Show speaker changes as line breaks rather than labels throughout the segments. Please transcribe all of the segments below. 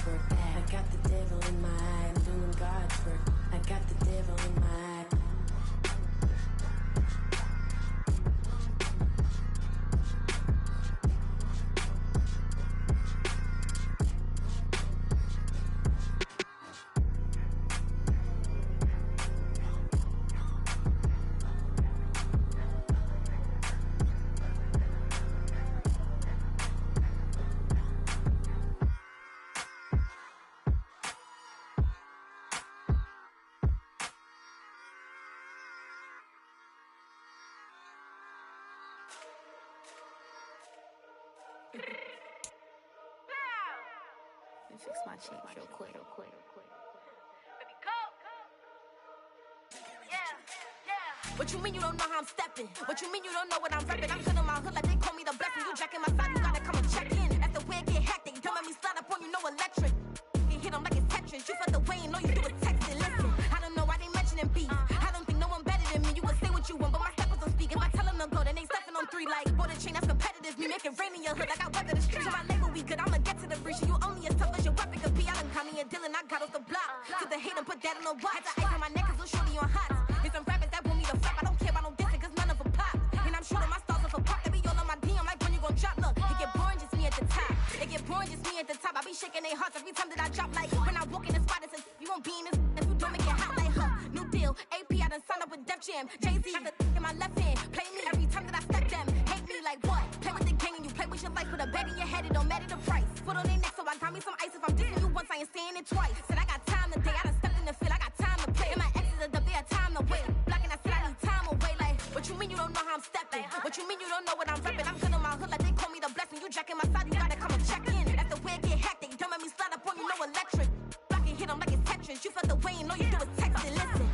work. I got the devil in my eye, I'm doing God's work. I got the devil in my eye.
Let me fix my cheeks real quick.
Baby, go. Yeah.
What you mean you don't know how I'm stepping? What you mean you don't know what I'm repping? I'm good in my hood like they call me the blessing. You jacking my side, you gotta come and check in. That's the way it get hectic. Don't make me slide up on you, no electric. You hit them like it's Tetris. You felt the way and all you do is text it. Listen, I don't know why they mentioning beef. I don't think no one better than me. You can say what you want, but my steppers don't speak. If I tell them to go, then they stepping on 3 like bought a chain that's competitive. Me make it rain in your hood like I weather the streets. My label we good, I'ma get to the breach. You only as tough as your weapon could be. I done call me a Dylan, I got off the block. To the hate and put that on the watch. Had the ice on my neck cause little shorty on hot. Here's some rappers that want me to flop. I don't care about no dissing cause none of them pop. And I'm shooting my stars off a pop. They be all on my DM like when you gon' drop. Look, it get boring just me at the top. It get boring just me at the top. I be shaking their hearts every time that I drop. Like when I walk in the spot, it says you won't be in this if you don't make it hot like her. New deal, AP, I done signed up with Def Jam. Jay-Z got the in my left hand. Play me every time that I step them. Hate me like what? Play with the gang and you play with your life. Put a bag in your head, it don't matter the price. Foot on their neck, so I got me some ice. If I'm dissing you once, I ain't saying it twice. Said I got time today, I done stepped in the field, I got time to play. And my exes are up, they had time to wait. Blocking, I said I need time away. Like, what you mean you don't know how I'm stepping? What you mean you don't know what I'm repping? I'm good in my hood like they call me the blessing. You jacking my side, you gotta come and check in. That's the way it get hectic. Don't make me slide up on you, no electric. Blocking, hit them like it's Tetris. You felt the way and all you do is text it. Listen.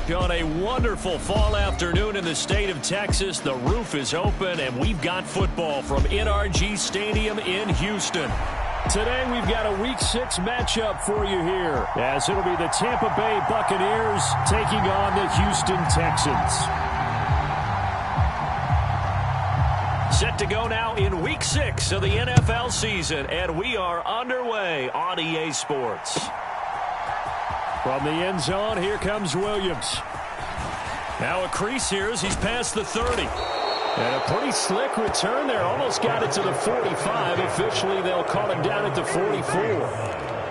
On a wonderful fall afternoon in the state of Texas, the roof is open and we've got football from NRG Stadium in Houston. Today we've got a Week 6 matchup for you here, as it'll be the Tampa Bay Buccaneers taking on the Houston Texans. Set to go now in Week 6 of the NFL season, and we are underway on EA Sports. From the end zone, here comes Williams. Now a crease here as he's past the 30. And a pretty slick return there. Almost got it to the 45. Officially, they'll call him down at the 44.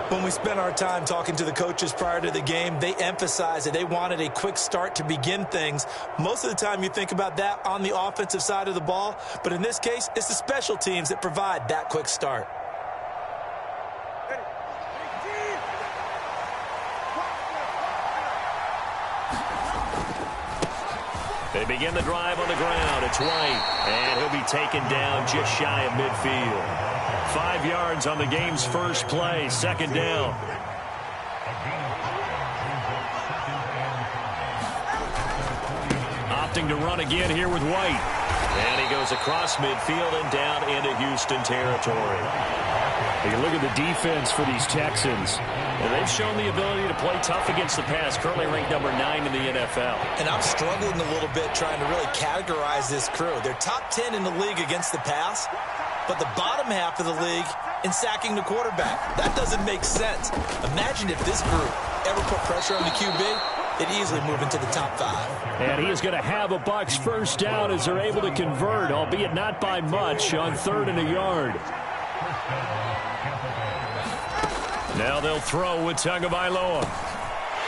When we spent our time talking to the coaches prior to the game, they emphasized that they wanted a quick start to begin things. Most of the time you think about that on the offensive side of the ball, but in this case, it's the special teams that provide that quick start.
They begin the drive on the ground. It's White, and he'll be taken down just shy of midfield. 5 yards on the game's first play, second down. adjusting to run again here with White. And he goes across midfield and down into Houston territory.
You look at the defense for these Texans.
And they've shown the ability to play tough against the pass, currently ranked number 9 in the NFL.
And I'm struggling a little bit trying to really categorize this crew. They're top 10 in the league against the pass, but the bottom half of the league in sacking the quarterback. That doesn't make sense. Imagine if this group ever put pressure on the QB, they'd easily move into the top 5.
And he is going to have a Bucs first down as they're able to convert, albeit not by much, on 3rd and a yard.
Now they'll throw with Tagovailoa.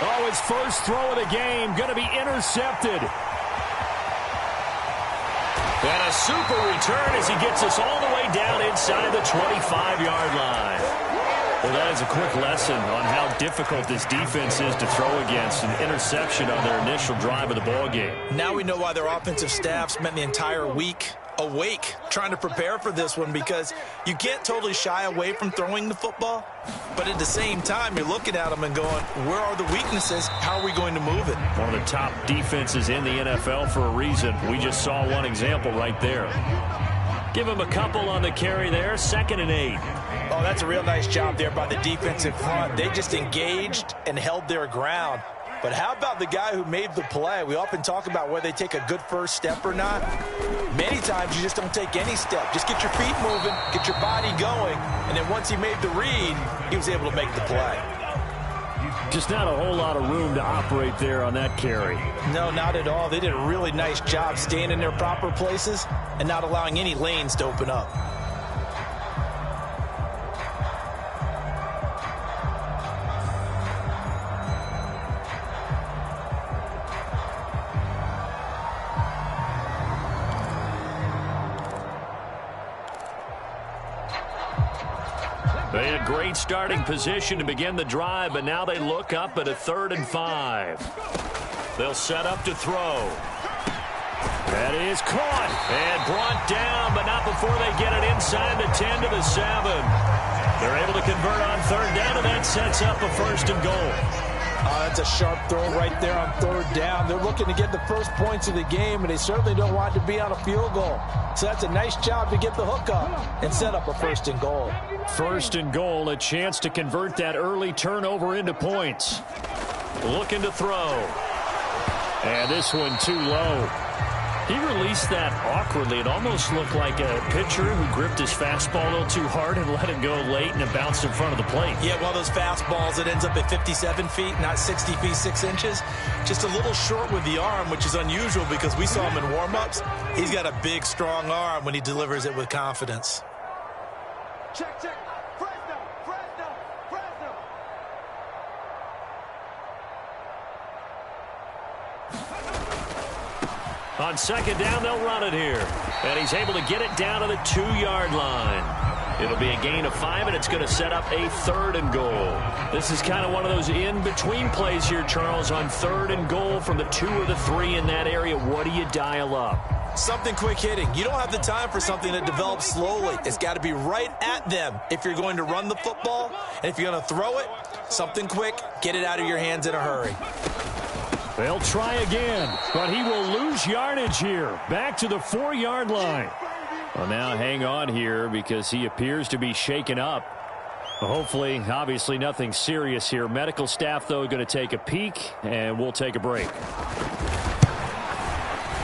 Oh, his first throw of the game going to be intercepted.
And a super return as he gets us all the way down inside the 25-yard line. Well, that is a quick lesson on how difficult this defense is to throw against. An interception on their initial drive of the ballgame.
Now we know why their offensive staff spent the entire week awake trying to prepare for this one, because you can't totally shy away from throwing the football, but at the same time you're looking at them and going, where are the weaknesses? How are we going to move it?
One of the top defenses in the NFL for a reason. We just saw one example right there. Give him a couple on the carry there. 2nd and 8.
Oh, that's a real nice job there by the defensive front. They just engaged and held their ground. But how about the guy who made the play? We often talk about whether they take a good first step or not. Many times you just don't take any step. Just get your feet moving, get your body going, and then once he made the read, he was able to make the play.
Just not a whole lot of room to operate there on that carry.
No, not at all. They did a really nice job staying in their proper places and not allowing any lanes to open up.
They had great starting position to begin the drive, but now they look up at a 3rd and 5. They'll set up to throw.
That is caught.
And brought down, but not before they get it inside the 10 to the 7. They're able to convert on 3rd down, and that sets up a 1st and goal.
That's a sharp throw right there on 3rd down. They're looking to get the first points of the game, and they certainly don't want to be on a field goal. So that's a nice job to get the hook up and set up a 1st and goal.
1st and goal, a chance to convert that early turnover into points.
Looking to throw.
And this one too low.
He released that awkwardly. It almost looked like a pitcher who gripped his fastball a little too hard and let it go late, and it bounced in front of the plate.
Yeah, one of those fastballs that ends up at 57 feet, not 60 feet, 6 inches. Just a little short with the arm, which is unusual because we saw him in warm-ups. He's got a big, strong arm when he delivers it with confidence.
Check, check. Fresno.
On 2nd down, they'll run it here. And he's able to get it down to the 2-yard line. It'll be a gain of 5, and it's going to set up a 3rd and goal. This is kind of one of those in-between plays here, Charles, on 3rd and goal from the 2 or the 3 in that area. What do you dial up?
Something quick hitting. You don't have the time for something that develops slowly. It's got to be right at them if you're going to run the football. And if you're going to throw it, something quick, get it out of your hands in a hurry.
They'll try again, but he will lose yardage here. Back to the 4-yard line.
Well, now hang on here because he appears to be shaken up.
Hopefully, obviously nothing serious here. Medical staff, though, going to take a peek, and we'll take a break.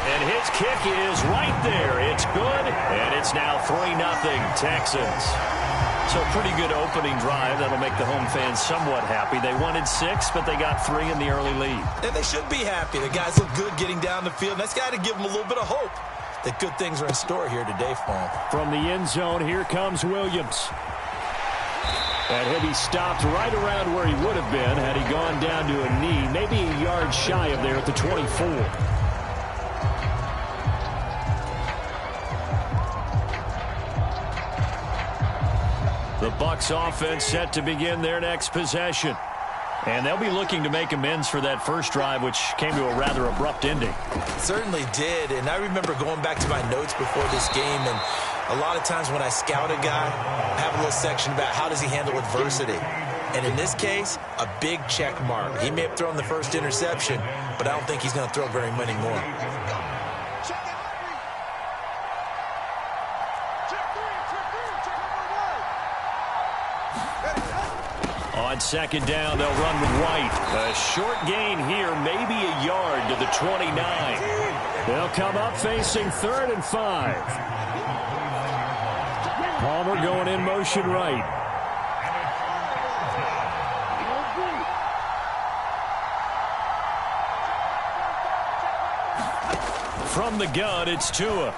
And his kick is right there. It's good, and it's now 3-0 Texans. So pretty good opening drive. That'll make the home fans somewhat happy. They wanted 6, but they got 3 in the early lead.
And they should be happy. The guys look good getting down the field. That's got to give them a little bit of hope that good things are in store here today for them.
From the end zone, here comes Williams. And he'll be stopped right around where he would have been had he gone down to a knee, maybe a yard shy of there at the 24.
The Bucs offense set to begin their next possession. And they'll be looking to make amends for that first drive, which came to a rather abrupt ending.
Certainly did. And I remember going back to my notes before this game, and a lot of times when I scout a guy, I have a little section about how does he handle adversity. And in this case, a big check mark. He may have thrown the first interception, but I don't think he's going to throw very many more.
On second down, they'll run with White. A short gain here, maybe a yard to the 29.
They'll come up facing 3rd and 5. Palmer going in motion right.
From the gun, it's Tua.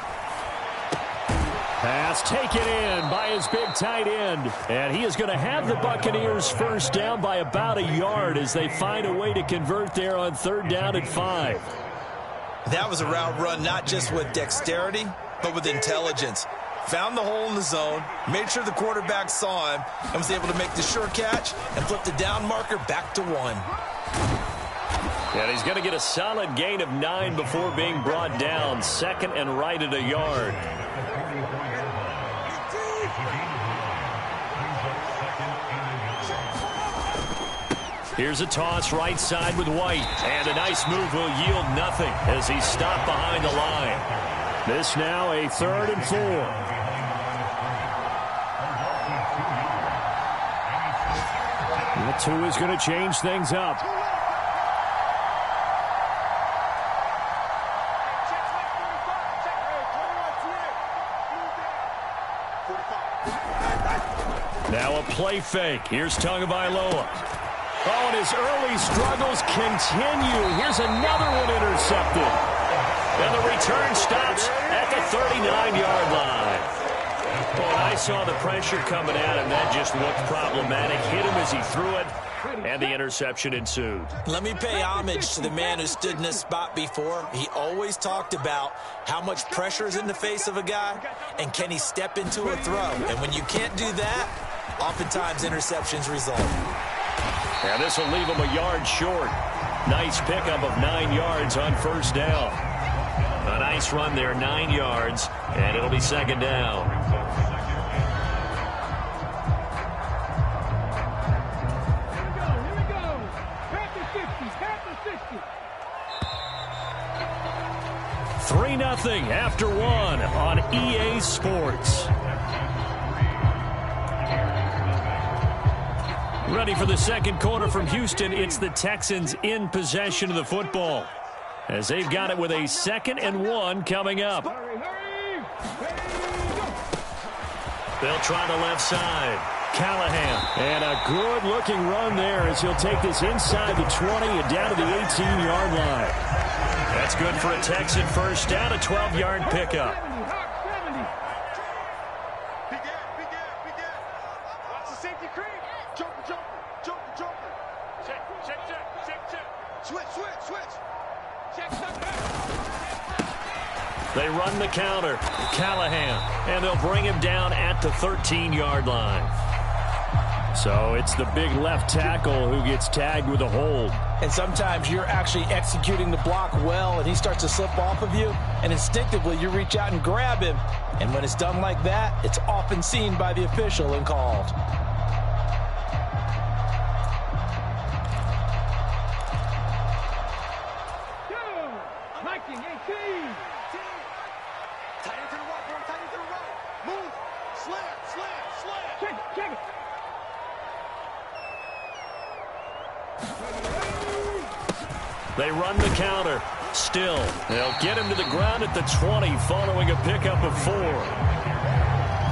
Pass taken in by his big tight end. And he is going to have the Buccaneers first down by about a yard as they find a way to convert there on 3rd down and 5.
That was a route run not just with dexterity, but with intelligence. Found the hole in the zone, made sure the quarterback saw him, and was able to make the sure catch and flip the down marker back to 1.
And he's going to get a solid gain of 9 before being brought down. 2nd and right at a yard. Here's a toss right side with White. And a nice move will yield nothing as he's stopped behind the line.
This now a 3rd and 4. The 2 is going to change things up.
Now a play fake. Here's Tagovailoa. Oh, and his early struggles continue. Here's another one intercepted. And the return stops at the 39-yard line. Well, I saw the pressure coming at him. That just looked problematic. Hit him as he threw it, and the interception ensued.
Let me pay homage to the man who stood in this spot before. He always talked about how much pressure is in the face of a guy, and can he step into a throw. And when you can't do that, oftentimes interceptions result.
And this will leave him a yard short. Nice pickup of 9 yards on 1st down. A nice run there, 9 yards, and it'll be 2nd down.
Here we go. Back to 50.
3-0 after 1 on EA Sports. Ready for the second quarter from Houston. It's the Texans in possession of the football as they've got it with a 2nd and 1 coming up. They'll try the left side. Callahan.
And a good-looking run there as he'll take this inside the 20 and down to the 18-yard line.
That's good for a Texan first down, a 12-yard pickup.
Watch the safety creep. Jumper. Check. Switch. Check.
They run the counter. Callahan. And they'll bring him down at the 13-yard line.
So it's the big left tackle who gets tagged with a hold.
And sometimes you're actually executing the block well, and he starts to slip off of you, and instinctively you reach out and grab him. And when it's done like that, it's often seen by the official and called.
Hiking 18. Tight into the right. Move. Slam. Check it.
They run the counter. Still, they'll get him to the ground at the 20 following a pickup of 4.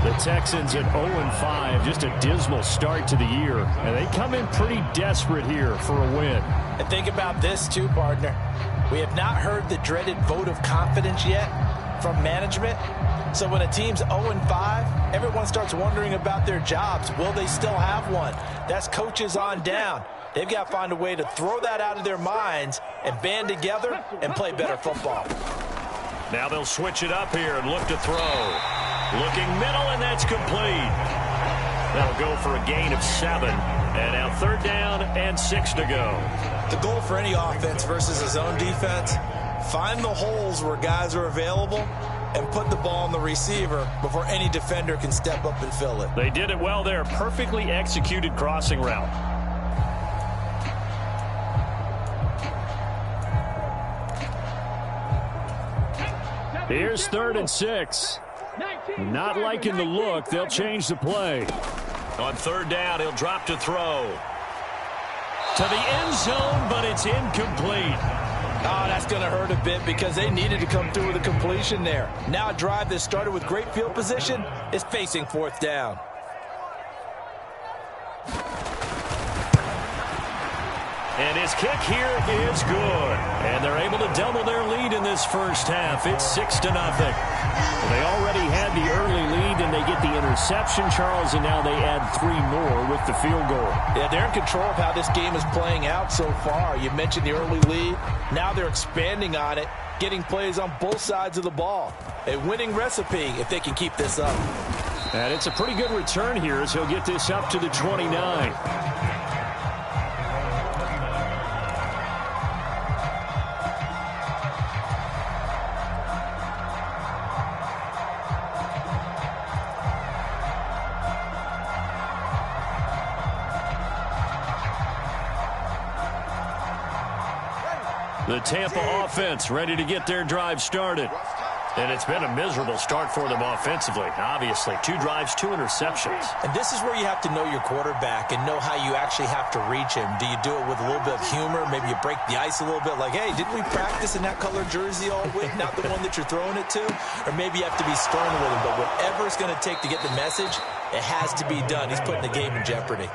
The Texans at 0-5, just a dismal start to the year. And they come in pretty desperate here for a win.
And think about this too, partner. We have not heard the dreaded vote of confidence yet from management. So when a team's 0-5, everyone starts wondering about their jobs. Will they still have one? That's coaches on down. They've got to find a way to throw that out of their minds and band together and play better football.
Now they'll switch it up here and look to throw. Looking middle, and that's complete. That'll go for a gain of 7. And now 3rd down and 6 to go.
The goal for any offense versus a zone defense, find the holes where guys are available and put the ball on the receiver before any defender can step up and fill it.
They did it well there. Perfectly executed crossing route.
Here's 3rd and 6. Not liking the look. They'll change the play.
On 3rd down, he'll drop to throw. To the end zone, but it's incomplete.
Oh, that's going to hurt a bit because they needed to come through with a completion there. Now a drive that started with great field position is facing fourth down.
And his kick here is good. And they're able to double their lead in this first half. It's 6-0. Well, they already had the early lead, and they get the interception, Charles, and now they add 3 more with the field goal.
Yeah, they're in control of how this game is playing out so far. You mentioned the early lead. Now they're expanding on it, getting plays on both sides of the ball. A winning recipe if they can keep this up.
And it's a pretty good return here as he'll get this up to the 29. The Tampa offense ready to get their drive started. And it's been a miserable start for them offensively. Obviously, 2 drives, 2 interceptions.
And this is where you have to know your quarterback and know how you actually have to reach him. Do you do it with a little bit of humor? Maybe you break the ice a little bit like, hey, didn't we practice in that color jersey all week? Not the one that you're throwing it to? Or maybe you have to be stern with him. But whatever it's going to take to get the message, it has to be done. He's putting the game in jeopardy.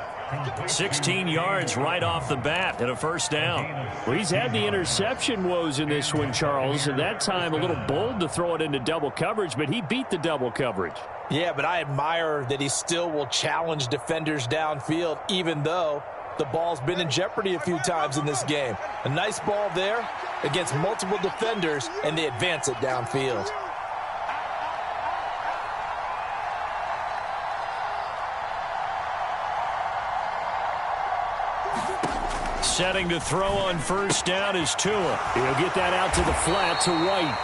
16 yards right off the bat and a first down.
Well, he's had the interception woes in this one, Charles, and that time a little bold to throw it into double coverage, but he beat the double coverage.
Yeah, but I admire that he still will challenge defenders downfield, even though the ball's been in jeopardy a few times in this game. A nice ball there against multiple defenders, and they advance it downfield.
Setting to throw on first down is Tua.
He'll get that out to the flat to White.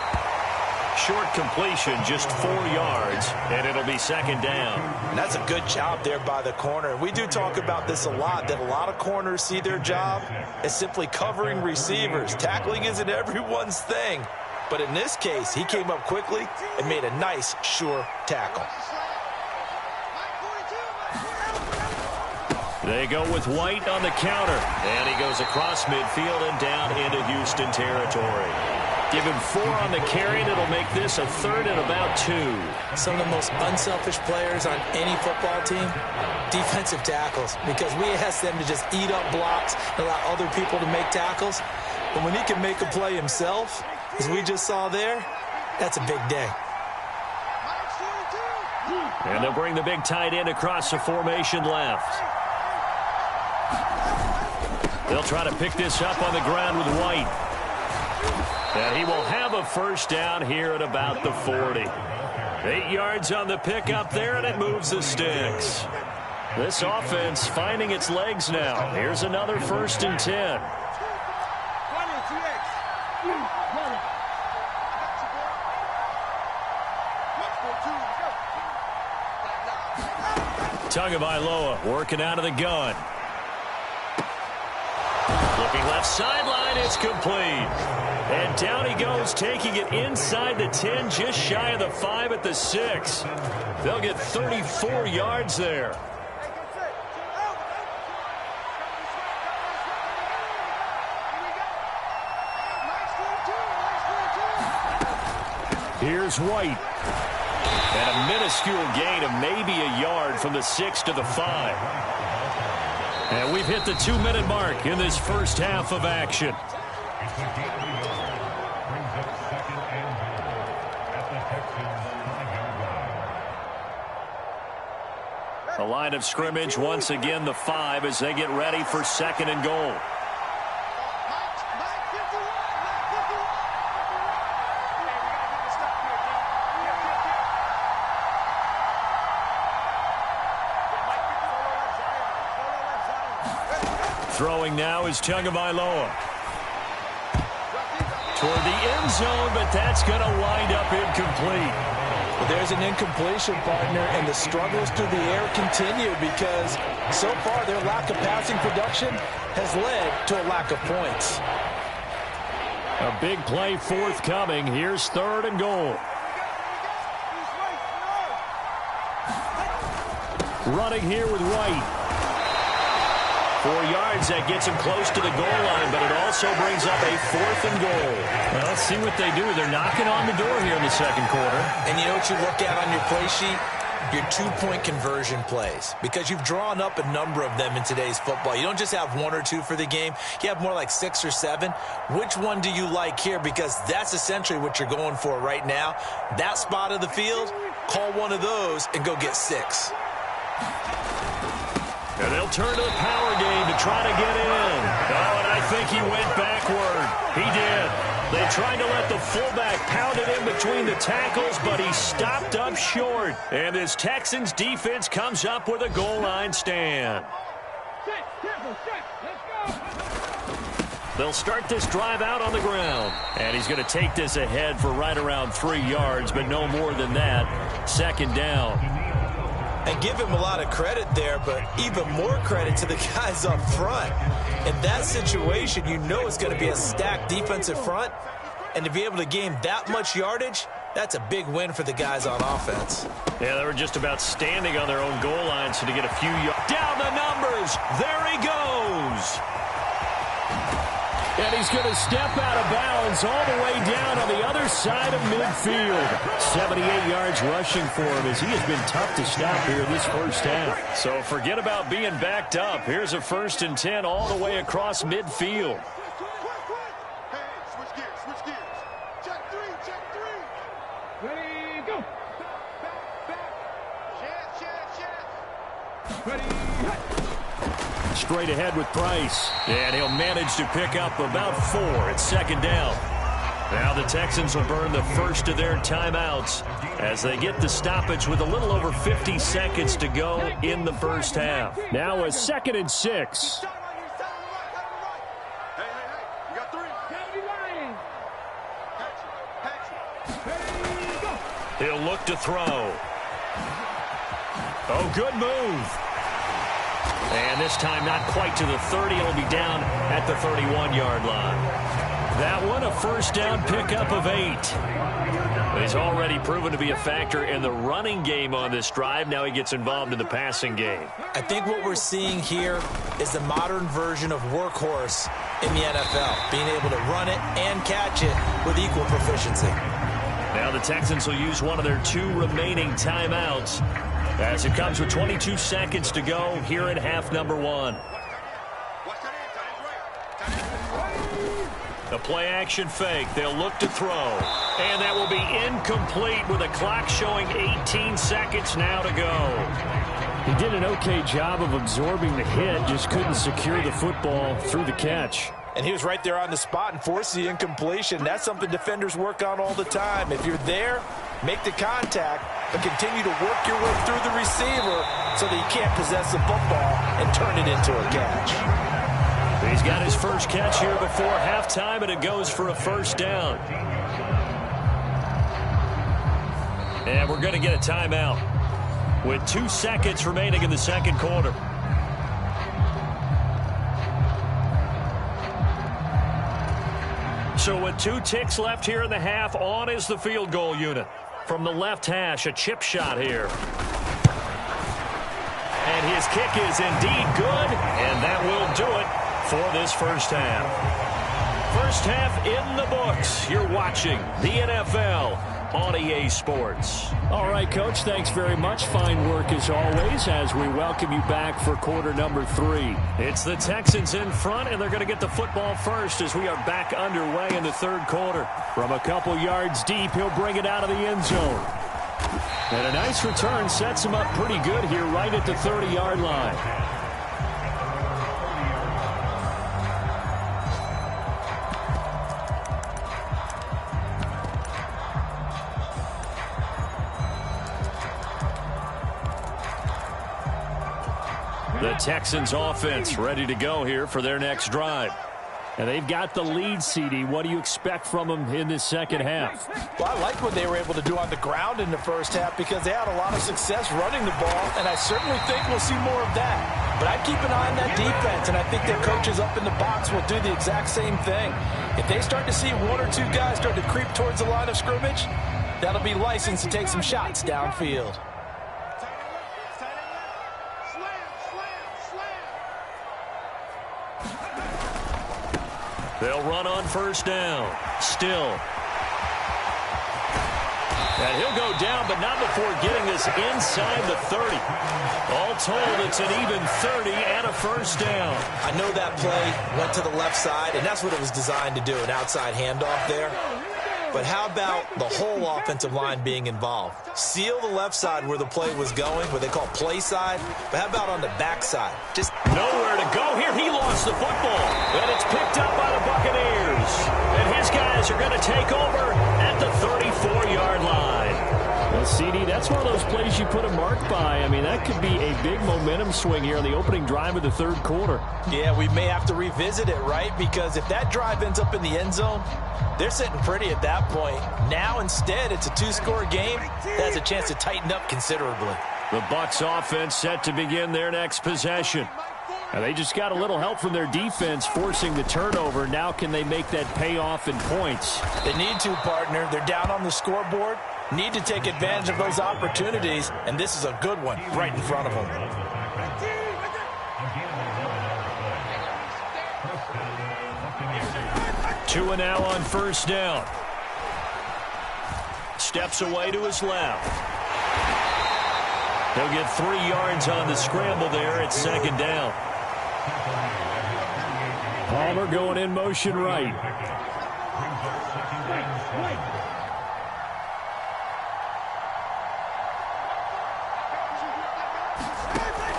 Short completion, just 4 yards, and it'll be second down.
And that's a good job there by the corner. We do talk about this a lot, that a lot of corners see their job as simply covering receivers. Tackling isn't everyone's thing. But in this case, he came up quickly and made a nice, sure tackle.
They go with White on the counter. And he goes across midfield and down into Houston territory. Give him 4 on the carry, and it'll make this a 3rd and about 2.
Some of the most unselfish players on any football team, defensive tackles, because we ask them to just eat up blocks and allow other people to make tackles. But when he can make a play himself, as we just saw there, that's a big day.
And they'll bring the big tight end across the formation left. They'll try to pick this up on the ground with White. And he will have a first down here at about the 40. 8 yards on the pickup there, and it moves the sticks. This offense finding its legs now. Here's another 1st and 10. Tagovailoa working out of the gun. Looking left sideline, it's complete. And down he goes, taking it inside the 10, just shy of the 5 at the 6. They'll get 34 yards there.
Here's White.
And a minuscule gain of maybe a yard from the 6 to the 5. And we've hit the 2-minute mark in this first half of action. The line of scrimmage, once again, the 5 as they get ready for 2nd and goal. Throwing now is Tagovailoa. Toward the end zone, but that's going to wind up incomplete.
Well, there's an incompletion, partner, and the struggles through the air continue because so far their lack of passing production has led to a lack of points.
A big play forthcoming. Here's 3rd and goal. Running here with White.
4 yards, that gets him close to the goal line, but it also brings up a 4th and goal.
Well, let's see what they do. They're knocking on the door here in the second quarter.
And you know what you look at on your play sheet? Your 2-point conversion plays, because you've drawn up a number of them in today's football. You don't just have 1 or 2 for the game. You have more like 6 or 7. Which one do you like here? Because that's essentially what you're going for right now. That spot of the field, call one of those and go get 6.
And they'll turn to the power game to try to get in. Oh, and I think he went backward. He did. They tried to let the fullback pound it in between the tackles, but he stopped up short. And this Texans defense comes up with a goal line stand. They'll start this drive out on the ground. And he's going to take this ahead for right around 3 yards, but no more than that. 2nd down.
And give him a lot of credit there, but even more credit to the guys up front. In that situation, you know it's going to be a stacked defensive front. And to be able to gain that much yardage, that's a big win for the guys on offense.
Yeah, they were just about standing on their own goal line, so to get a few yards. Down the numbers. There he goes.
And he's going to step out of bounds all the way down on the other side of midfield. 78 yards rushing for him as he has been tough to stop here this first half.
So forget about being backed up. Here's a 1st and 10 all the way across midfield.
Hey, switch gears. Check 3. Ready, go. Back. Chance.
Ready, straight ahead with Price.
And he'll manage to pick up about 4. It's 2nd down. Now the Texans will burn the first of their timeouts as they get the stoppage with a little over 50 seconds to go in the first half.
Now a 2nd and 6.
Hey, you got 3.
He'll look to throw. Oh, good move. And this time not quite to the 30. It'll be down at the 31-yard line. That one a 1st down pickup of 8. He's already proven to be a factor in the running game on this drive. Now he gets involved in the passing game.
I think what we're seeing here is the modern version of workhorse in the NFL, being able to run it and catch it with equal proficiency.
Now the Texans will use one of their 2 remaining timeouts as it comes with 22 seconds to go here in half number 1. The play-action fake. They'll look to throw. And that will be incomplete with a clock showing 18 seconds now to go.
He did an okay job of absorbing the hit, just couldn't secure the football through the catch.
And he was right there on the spot and forced the incompletion. That's something defenders work on all the time. If you're there, make the contact, but continue to work your way through the receiver so that you can't possess the football and turn it into a catch.
He's got his first catch here before halftime, and it goes for a 1st down. And we're going to get a timeout with 2 seconds remaining in the second quarter. So with 2 ticks left here in the half, on is the field goal unit. From the left hash, a chip shot here. And his kick is indeed good, and that will do it for this first half. First half in the books. You're watching the NFL on EA Sports.
All right, Coach, thanks very much. Fine work as always as we welcome you back for quarter number 3.
It's the Texans in front, and they're going to get the football first as we are back underway in the 3rd quarter.
From a couple yards deep, he'll bring it out of the end zone. And a nice return sets him up pretty good here right at the 30-yard line.
The Texans offense ready to go here for their next drive.
And they've got the lead, CD. What do you expect from them in this second half?
Well, I like what they were able to do on the ground in the first half because they had a lot of success running the ball, and I certainly think we'll see more of that. But I'd keep an eye on that defense, and I think their coaches up in the box will do the exact same thing. If they start to see 1 or 2 guys start to creep towards the line of scrimmage, that'll be licensed to take some shots downfield.
They'll run on first down. Still. And he'll go down, but not before getting this inside the 30. All told, it's an even 30 and a first down.
I know that play went to the left side, and that's what it was designed to do, an outside handoff there. But how about the whole offensive line being involved? Seal the left side where the play was going, what they call play side. But how about on the back side? Just
nowhere to go here. He lost the football. And it's picked up by the Buccaneers. And his guys are going to take over at the 34-yard line.
Well, CD, that's one of those plays you put a mark by. I mean, that could be a big momentum swing here on the opening drive of the third quarter.
Yeah, we may have to revisit it, right? Because if that drive ends up in the end zone, they're sitting pretty at that point. Now, instead, it's a two-score game that has a chance to tighten up considerably.
The Bucs offense set to begin their next possession.
And they just got a little help from their defense forcing the turnover. Now can they make that pay off in points?
They need to, partner. They're down on the scoreboard. Need to take advantage of those opportunities, and this is a good one right in front of them.
Tua now on first down. Steps away to his left. He'll get 3 yards on the scramble there at second down.
Palmer going in motion right.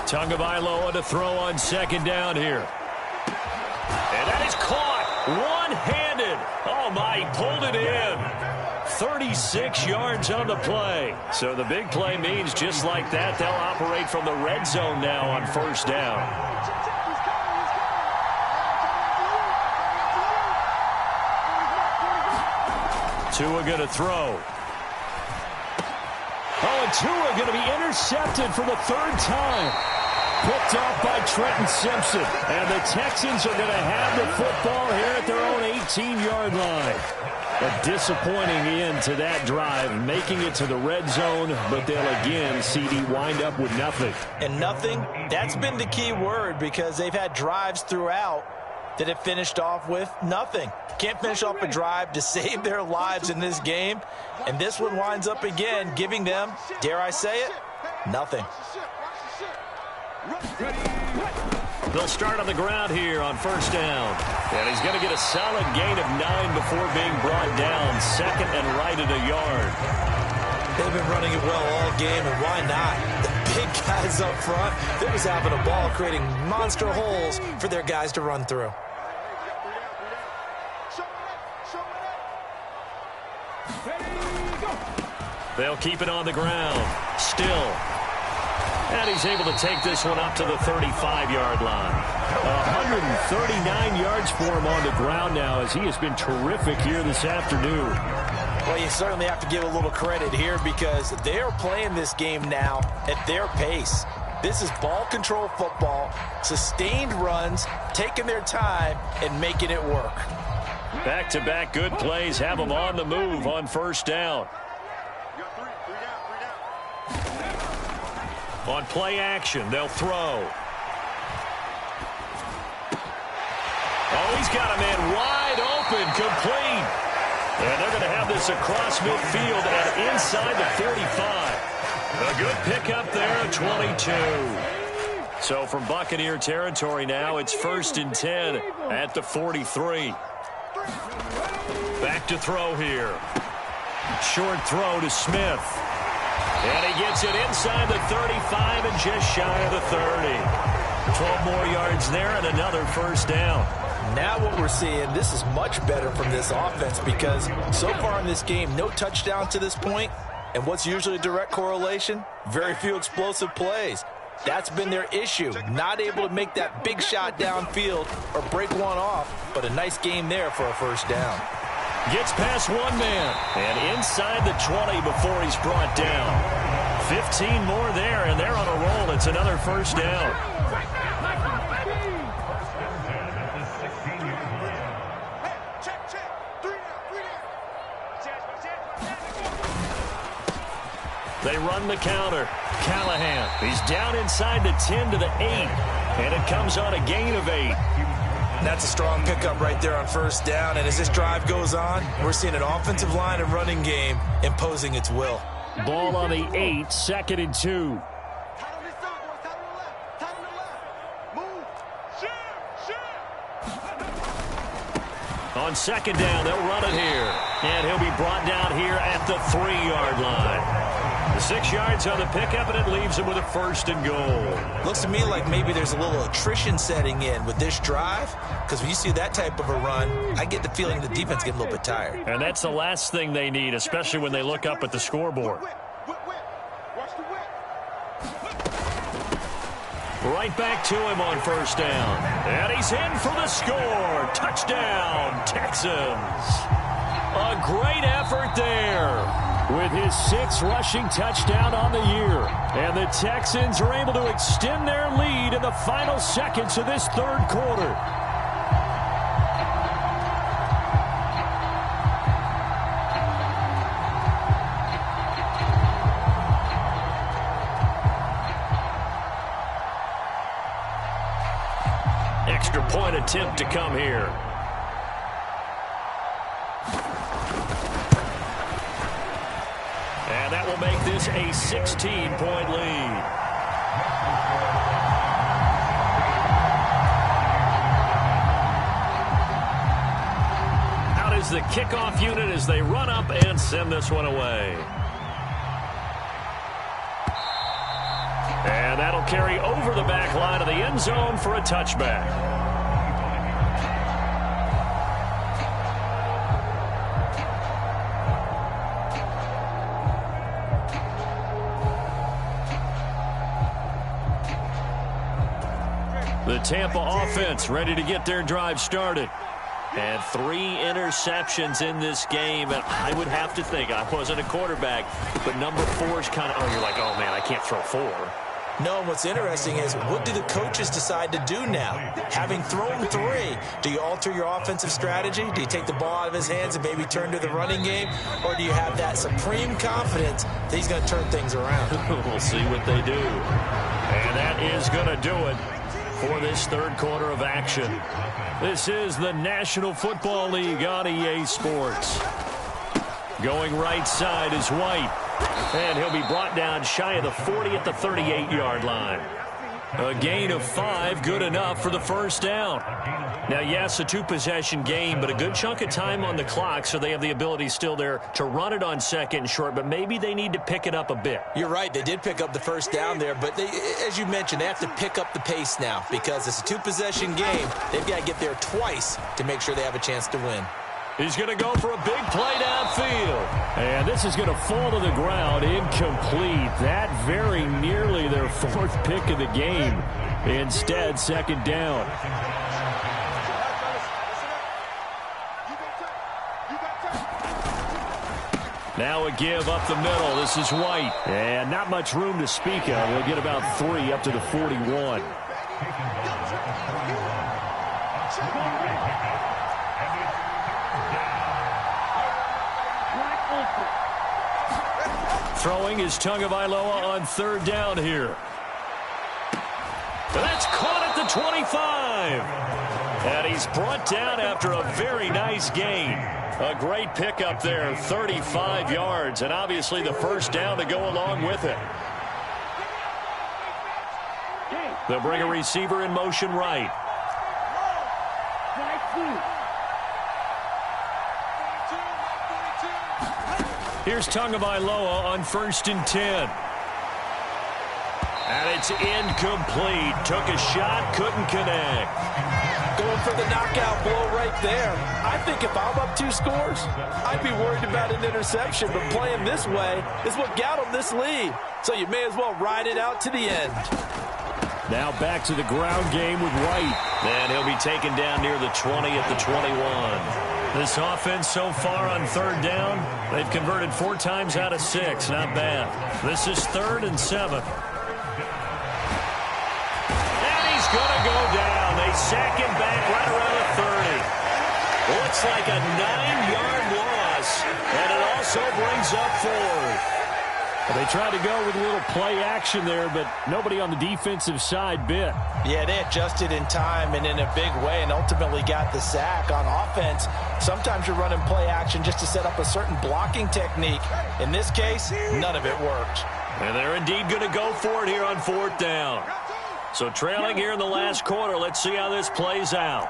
Tagovailoa to throw on second down here. And that is caught one-handed. Oh, my, he pulled it in. 36 yards on the play. So the big play means just like that, they'll operate from the red zone now on first down. Tua going to throw.
Oh, and Tua going to be intercepted for the third time. Picked off by Trenton Simpson. And the Texans are going to have the football here at their own 18-yard line. A disappointing end to that drive, making it to the red zone, but they'll again, CD, wind up with nothing.
And nothing, that's been the key word because they've had drives throughout that have finished off with nothing. Can't finish off a drive to save their lives in this game. And this one winds up again, giving them, dare I say it, nothing.
They'll start on the ground here on first down. And he's going to get a solid gain of 9 before being brought down. Second and right at a yard.
They've been running it well all game, and why not? The big guys up front, they're just having a ball, creating monster holes for their guys to run through.
They'll keep it on the ground. Still. And he's able to take this one up to the 35-yard line.
139 yards for him on the ground now as he has been terrific here this afternoon.
Well, you certainly have to give a little credit here because they're playing this game now at their pace. This is ball control football, sustained runs, taking their time and making it work.
Back-to-back good plays have them on the move on first down. On play action, they'll throw. Oh, he's got a man wide open, complete. And they're going to have this across midfield and inside the 45. A good pickup there, 22. So from Buccaneer territory now, it's 1st and 10 at the 43. Back to throw here. Short throw to Smith. And he gets it inside the 35 and just shy of the 30. 12 more yards there and another first down.
Now what we're seeing, this is much better from this offense because so far in this game, no touchdown to this point. And what's usually a direct correlation? Very few explosive plays. That's been their issue. Not able to make that big shot downfield or break one off. But a nice game there for a first down.
Gets past one man and inside the 20 before he's brought down. 15 more there, and they're on a roll. It's another first down. They run the counter. Callahan, he's down inside the 10 to the 8, and it comes on a gain of 8.
That's a strong pickup right there on first down. And as this drive goes on, we're seeing an offensive line and running game imposing its will.
Ball on the 8, 2nd and 2.
Tight on this side, boys. Tight on the left. Tight on the left. Move. Shift.
On 2nd down, they'll run it here. And he'll be brought down here at the 3-yard line. 6 yards on the pickup, and it leaves him with a 1st and goal.
Looks to me like maybe there's a little attrition setting in with this drive, because when you see that type of a run, I get the feeling the defense getting a little bit tired.
And that's the last thing they need, especially when they look up at the scoreboard.
Watch the whip.
Right back to him on 1st down. And he's in for the score. Touchdown, Texans. A great effort there.
With his 6th rushing touchdown on the year. And the Texans are able to extend their lead in the final seconds of this 3rd quarter.
Extra point attempt to come here. And that will make this a 16-point lead. Out is the kickoff unit as they run up and send this one away. And that'll carry over the back line of the end zone for a touchback. The Tampa offense ready to get their drive started. And 3 interceptions in this game. And I would have to think, I wasn't a quarterback, but number 4 is kind of, you're like, oh, man, I can't throw 4.
No, and what's interesting is, what do the coaches decide to do now? Having thrown 3, do you alter your offensive strategy? Do you take the ball out of his hands and maybe turn to the running game? Or do you have that supreme confidence that he's going to turn things around?
We'll see what they do. And that is going to do it for this 3rd quarter of action. This is the National Football League on EA Sports. Going right side is White. And he'll be brought down shy of the 40 at the 38-yard line. A gain of 5, good enough for the 1st down. Now, yes, a 2-possession game, but a good chunk of time on the clock, so they have the ability still there to run it on 2nd and short, but maybe they need to pick it up a bit.
You're right. They did pick up the 1st down there, but they, as you mentioned, they have to pick up the pace now because it's a 2-possession game. They've got to get there twice to make sure they have a chance to win.
He's going to go for a big play downfield.
And this is going to fall to the ground incomplete. That very nearly their 4th pick of the game. Instead, 2nd down. Now a give up the middle. This is White. And not much room to speak of. He'll get about 3 up to the 41. Throwing is Tagovailoa on 3rd down here.
That's caught at the 25. And he's brought down after a very nice gain. A great pickup there, 35 yards, and obviously the 1st down to go along with it. They'll bring a receiver in motion right. Here's Tagovailoa on 1st and 10. And it's incomplete. Took a shot, couldn't connect.
Going for the knockout blow right there. I think if I'm up 2 scores, I'd be worried about an interception, but playing this way is what got them this lead. So you may as well ride it out to the end.
Now back to the ground game with White.
And he'll be taken down near the 20 at the 21. This offense so far on 3rd down, they've converted 4 times out of 6. Not bad. This is 3rd and 7. And he's going to go down. They sack him back right around the 30. Looks like a 9-yard loss. And it also brings up 4.
They tried to go with a little play action there, but nobody on the defensive side bit.
Yeah, they adjusted in time and in a big way and ultimately got the sack. On offense, sometimes you're running play action just to set up a certain blocking technique. In this case, none of it worked.
And they're indeed going to go for it here on 4th down. So trailing here in the last quarter, let's see how this plays out.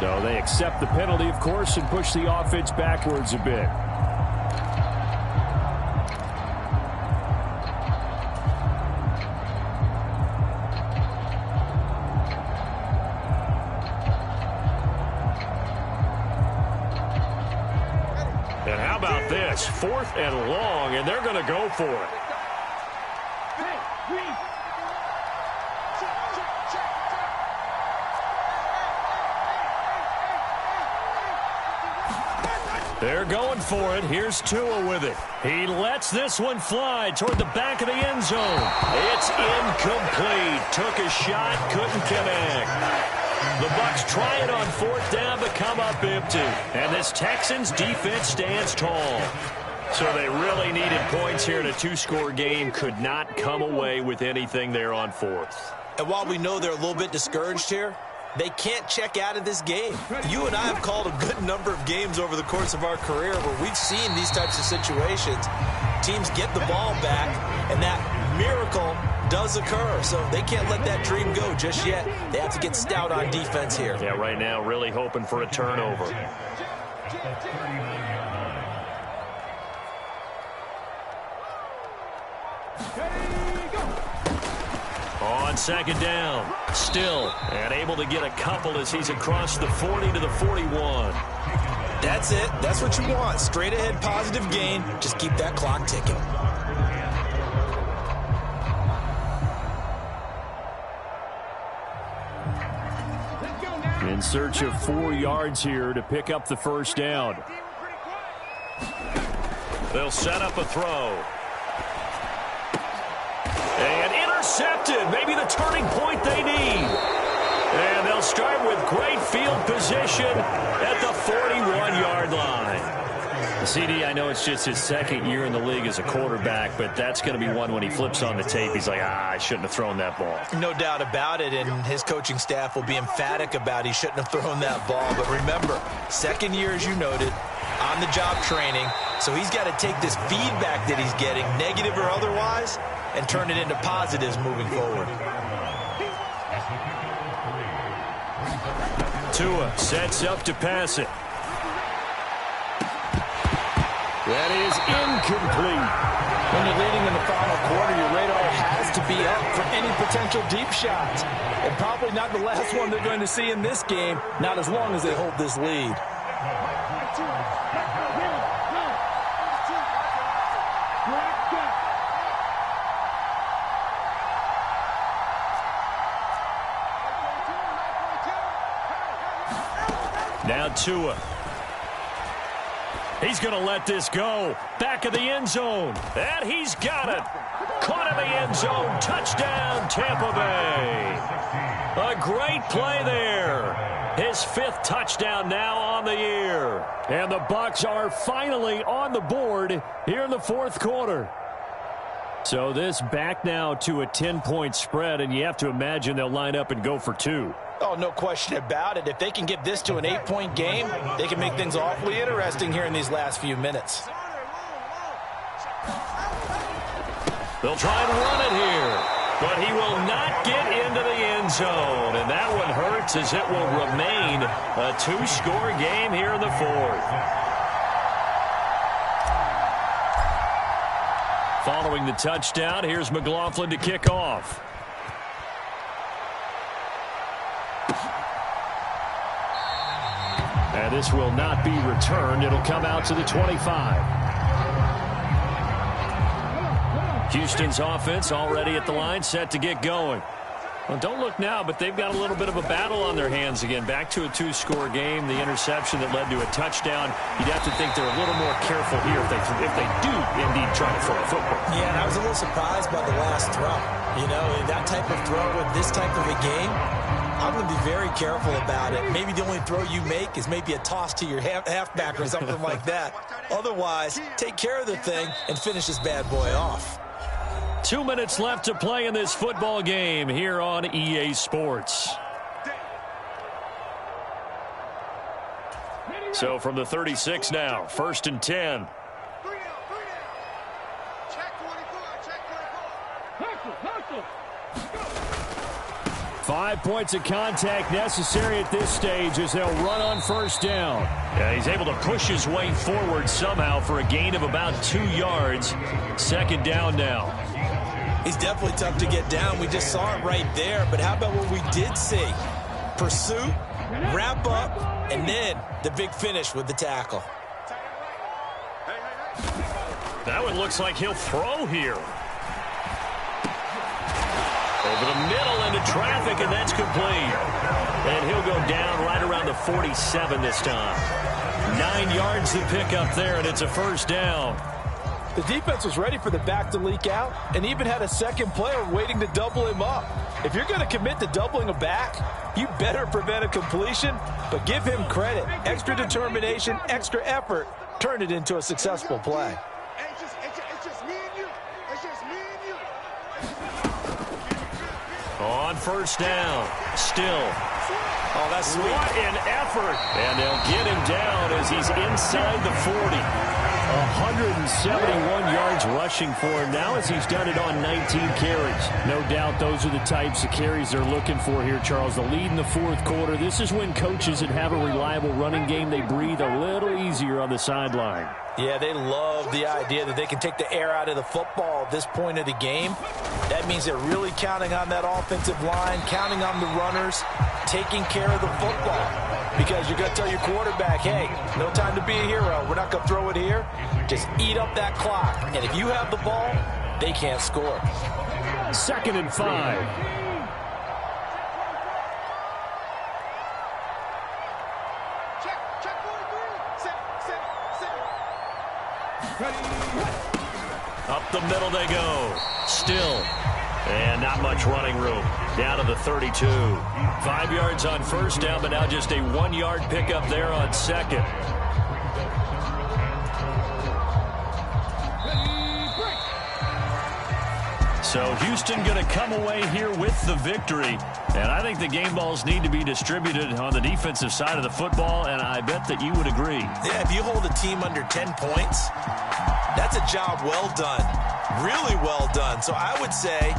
So they accept the penalty, of course, and push the offense backwards a bit.
And how about this? 4th and long, and they're going to go for it. They're going for it. Here's Tua with it. He lets this one fly toward the back of the end zone. It's incomplete. Took a shot, couldn't connect. The Bucs try it on 4th down, but come up empty. And this Texans defense stands tall. So they really needed points here in a 2-score game. Could not come away with anything there on 4th.
And while we know they're a little bit discouraged here, they can't check out of this game. You and I have called a good number of games over the course of our career where we've seen these types of situations. Teams get the ball back, and that miracle does occur. So they can't let that dream go just yet. They have to get stout on defense here.
Yeah, right now really hoping for a turnover. On 2nd down, still, and able to get a couple as he's across the 40 to the 41.
That's it. That's what you want. Straight ahead positive gain. Just keep that clock ticking.
In search of 4 yards here to pick up the 1st down.
They'll set up a throw. And intercepted. Maybe the turning point they need. And they'll start with great field position at the 41-yard line.
CD, I know it's just his 2nd year in the league as a quarterback, but that's going to be one when he flips on the tape. He's like, I shouldn't have thrown that ball.
No doubt about it, and his coaching staff will be emphatic about he shouldn't have thrown that ball. But remember, 2nd year, as you noted, on-the-job training. So he's got to take this feedback that he's getting, negative or otherwise, and turn it into positives moving forward.
Tua sets up to pass it. That is incomplete.
When you're leading in the final quarter, your radar has to be up for any potential deep shots. And probably not the last one they're going to see in this game, not as long as they hold this lead.
Now Tua. He's going to let this go. Back of the end zone. And he's got it. Caught in the end zone. Touchdown, Tampa Bay. A great play there. His 5th touchdown now on the year. And the Bucs are finally on the board here in the 4th quarter. So this back now to a 10-point spread, and you have to imagine they'll line up and go for 2.
Oh, no question about it. If they can get this to an 8-point game, they can make things awfully interesting here in these last few minutes.
They'll try and run it here, but he will not get into the end zone. And that one hurts as it will remain a 2-score game here in the 4th. Following the touchdown, here's McLaughlin to kick off.
And this will not be returned. It'll come out to the 25. Houston's offense already at the line, set to get going.
Well, don't look now, but they've got a little bit of a battle on their hands again. Back to a 2-score game. The interception that led to a touchdown. You'd have to think they're a little more careful here if they do indeed try to throw a football.
Yeah, and I was a little surprised by the last throw. You know, that type of throw in this type of a game, I'm going to be very careful about it. Maybe the only throw you make is maybe a toss to your halfback or something like that. Otherwise, take care of the thing and finish this bad boy off.
2 minutes left to play in this football game here on EA Sports. So from the 36 now, 1st and 10.
5 points of contact necessary at this stage as they'll run on 1st down.
Yeah, he's able to push his way forward somehow for a gain of about 2 yards. 2nd down now.
He's definitely tough to get down. We just saw it right there. But how about what we did see? Pursuit, wrap up, and then the big finish with the tackle.
That one looks like he'll throw here. Over the middle into traffic, and that's complete. And he'll go down right around the 47 this time. 9 yards to pick up there, and it's a 1st down.
The defense was ready for the back to leak out and even had a second player waiting to double him up. If you're going to commit to doubling a back, you better prevent a completion, but give him credit. Extra determination, extra effort, turn it into a successful play.
It's just me and you. It's just me and you.
On 1st down, still.
Oh, that's sweet.
What an effort. And they'll get him down as he's inside the 40.
171 yards rushing for him now as he's done it on 19 carries. No doubt those are the types of carries they're looking for here, Charles. The lead in the 4th quarter. This is when coaches that have a reliable running game, they breathe a little easier on the sideline.
Yeah, they love the idea that they can take the air out of the football at this point of the game. That means they're really counting on that offensive line, counting on the runners, taking care of the football. Because you're going to tell your quarterback, hey, no time to be a hero. We're not going to throw it here. Just eat up that clock. And if you have the ball, they can't score.
2nd and 5.
Check 43.
Up the middle they go. Still. And not much running room. Down to the 32. 5 yards on 1st down, but now just a 1-yard pickup there on 2nd. So Houston going to come away here with the victory. And I think the game balls need to be distributed on the defensive side of the football, and I bet that you would agree.
Yeah, if you hold a team under 10 points, that's a job well done. Really well done. So I would say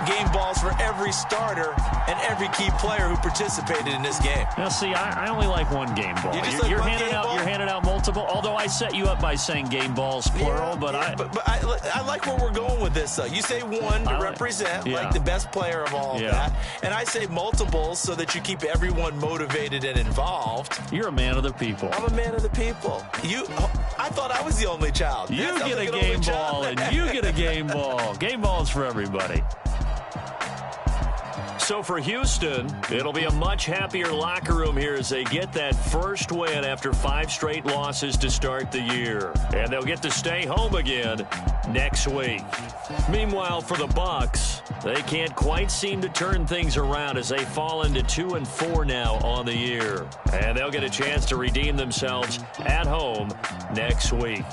game balls for every starter and every key player who participated in this game.
Now, see, I only like one game ball.
You're
handing out multiple, although I set you up by saying game balls, plural.
Yeah, but I like where we're going with this, though. You say one to represent, like the best player of all of that. And I say multiples so that you keep everyone motivated and involved.
You're a man of the people.
I'm a man of the people. I thought I was the only child.
You get a game ball, and you get a game ball. Game balls for everybody. So for Houston, it'll be a much happier locker room here as they get that first win after 5 straight losses to start the year. And they'll get to stay home again next week. Meanwhile, for the Bucs, they can't quite seem to turn things around as they fall into 2-4 now on the year. And they'll get a chance to redeem themselves at home next week.